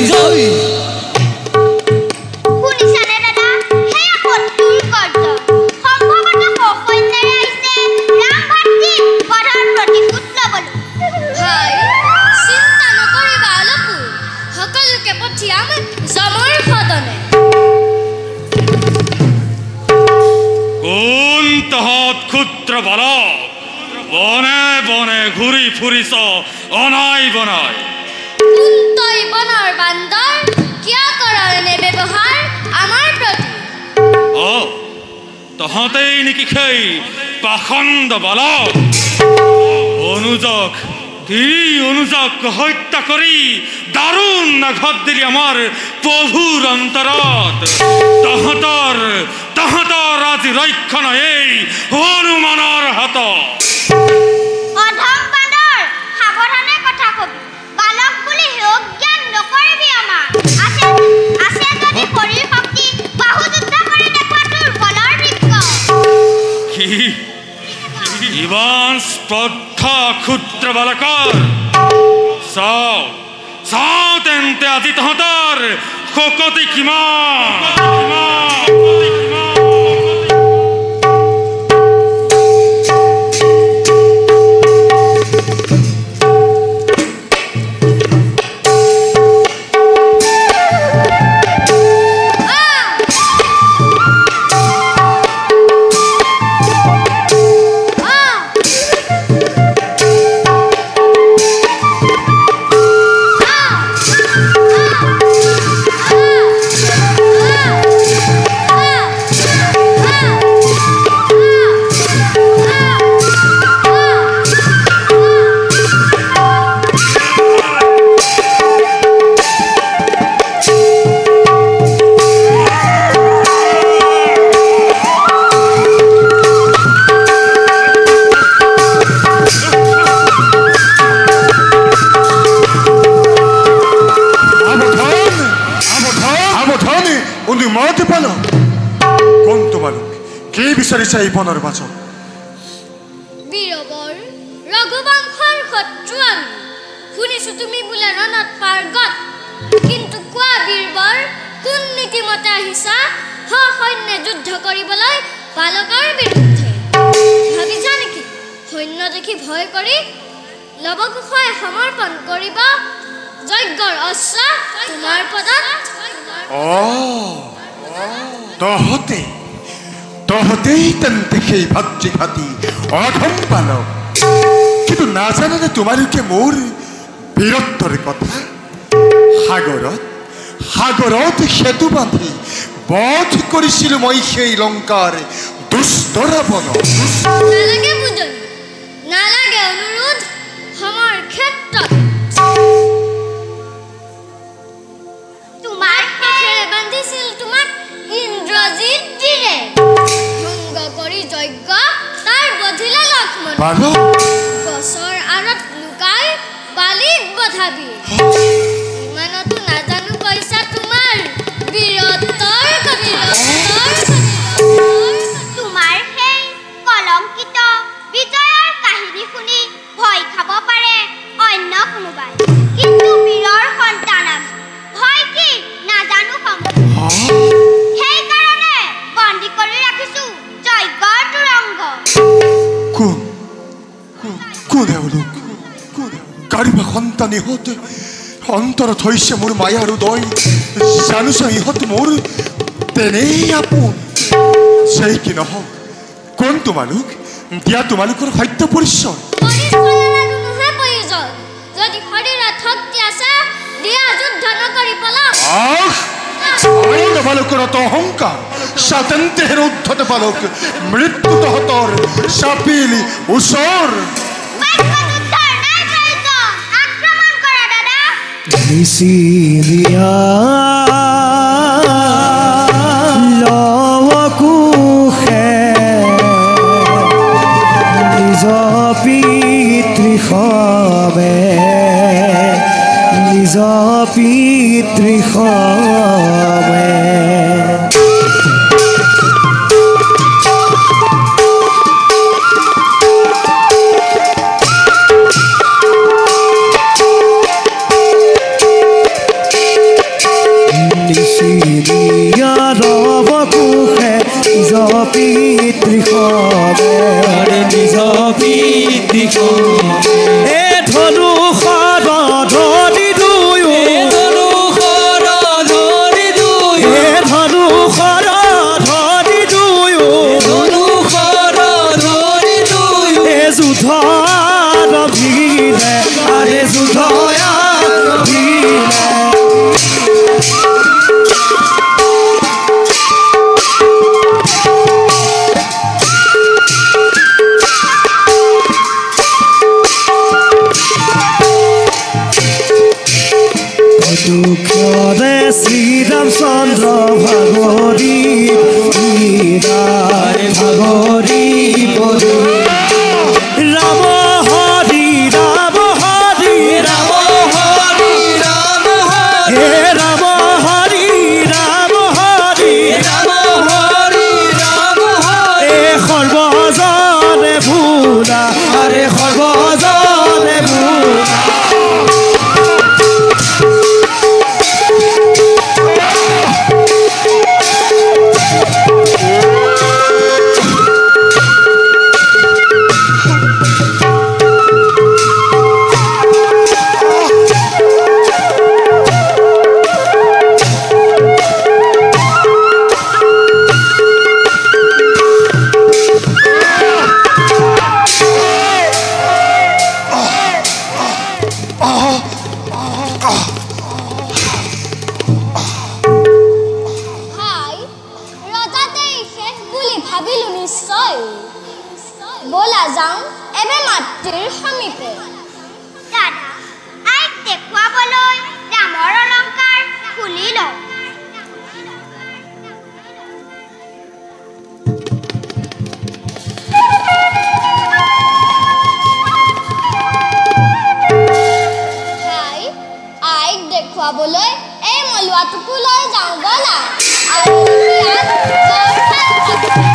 জয় শুনিছানে দাদা হেয়া কঠোৰ কাৰ্য সম্ভৱতঃ সৈন্যৰে আহিছে ৰাম ভাতৃ বধৰ প্ৰতিশোধ ল'বলৈ ভাই চিন্তা নকৰিবা অলপো সকলোকে পঠিয়াম যমৰ সদনে কোন তহঁত ক্ষুদ্ৰ বালক বনে বনে ঘূৰি ফুৰিছ অনাই বনাই কোন তই বনৰ বান্দৰ কিয় কৰ এনে ব্যৱহাৰ আমাৰ প্ৰতি তহঁতেই নেকি সেই পাখণ্ড বালক অনুজক হত্যা কৰি দাৰুণ আঘাত দিলি আমাৰ প্ৰভুৰ অন্তৰত তহঁতৰ আজি ৰক্ষা নাই এই হনুমানৰ হাতত অধম বান্দৰ সাৱধানে কথা কবি বালক বুলি হেয় জ্ঞান নকৰিবি আমাৰ আছে যদি শৰীৰ শক্তি বাহু যুদ্ধ কৰি দেখুৱা তোৰ বলৰ বৃক্ষ ইমান স্পৰ্ধা ক্ষুদ্ৰ বালকৰ চাওঁ তেন্তে আজি তহঁতৰ শকতি কিমান বিচাৰিছা এই বনৰ মাজত বীৰবৰ ৰঘুবংশৰ শত্ৰু আমি শুনিছো তুমি বোলে ৰণত পাৰ্গত কিন্তু কোৱা বীৰবৰ কোন নীতিমতে আহিছা সৈন্যে যুদ্ধ কৰিবলৈ বালকৰ বিৰুদ্ধে ভাবিছা নেকি সৈন্য দেখি ভয় কৰি লৱকুশই সমৰ্পণ কৰিব যজ্ঞৰ অস্ত্ৰ তোমাৰ পদত তহঁতেই তেন্তে সেই ভাতৃঘাতী অধম বালক কিন্তু নাজানানে তোমালোকে মোৰ বীৰত্বৰ কথা সাগৰত সেতু বান্ধি বধ কৰিছিলো মই সেই লংকাৰ দুষ্ট ৰাৱণ নালাগে বুজনি নালাগে অনুৰোধ সমৰ ক্ষেত্ৰত তোমাৰ কাষেৰে বান্ধিছিল তোমাক ইন্দ্ৰজিৎ দিনে ভংগ কৰি যজ্ঞ তাৰ বধিলে লক্ষ্মণ গছৰ আঁৰত লুকাই বালিক বধাবি ইমানতো নাজানো কৈছা তোমাৰ বীৰত্বৰ তোমাৰ সেই কলংকিত বিজয়ৰ কাহিনী শুনি ভয় খাব পাৰে অন্য কোনোবাই কিন্তু বীৰৰ সন্তান ভয় কি নাজানো সেইকাৰণে বন্দী কৰি ৰাখিছো যজ্ঞৰ তুৰংগ কোন এওঁলোক কাৰোবাৰ সন্তান ইহঁত অন্তৰত হৈছে মোৰ মায়াৰ উদয় জানোছ ইহঁত মোৰ তেনেই আপোন সেই কি নহওক কোন তোমালোক দিয়া তোমালোকৰ সত্য পৰিচয় যদি শৰীৰত শক্তি আছে দিয়া যুদ্ধ নকৰি পলাও বালকৰ অহংকাৰ স্বাতন্ত্ৰ্য হেৰুদ্ধত বালক মৃত্যু তহঁতৰ চাপিলি ওচৰ লৱকুশে নিজ পিতৃষৱে চিৰিয়া ৰব কোষে নিজ পিতৃষৱে নিজ পিতৃষৱে এ ধনুষৰ ধৰি দুয়ো এ ধনুষৰ ধৰি দুয়ো এ যুদ্ধ ভিৰে আৰে যুদ্ধ ভিৰে দুঃখৰে শ্ৰীৰামচন্দ্ৰ ভাগৰি ভাগৰি পৰি ৰাম হৰি ৰাম হৰি ৰাম হৰি ৰাম হে ৰাম হৰি ৰাম হৰি ৰাম হৰি ৰাম হৰি এ সৰ্বজনে ভূৰা আৰে সৰ্বজনে ভূৰা ভাই ৰজাতেই শেষ বুলি ভাবিলো নিশ্চয় বলা যাওঁ এবে মাতৃৰ সমীপে দাদা আইক দেখুৱাবলৈ ৰামৰ অলংকাৰ খুলি লওঁ ভাই আইক দেখুৱাবলৈ এই মলুৱাটোকো লৈ যাওঁ বলা আৰু ইয়াত বৰ ভাল পাব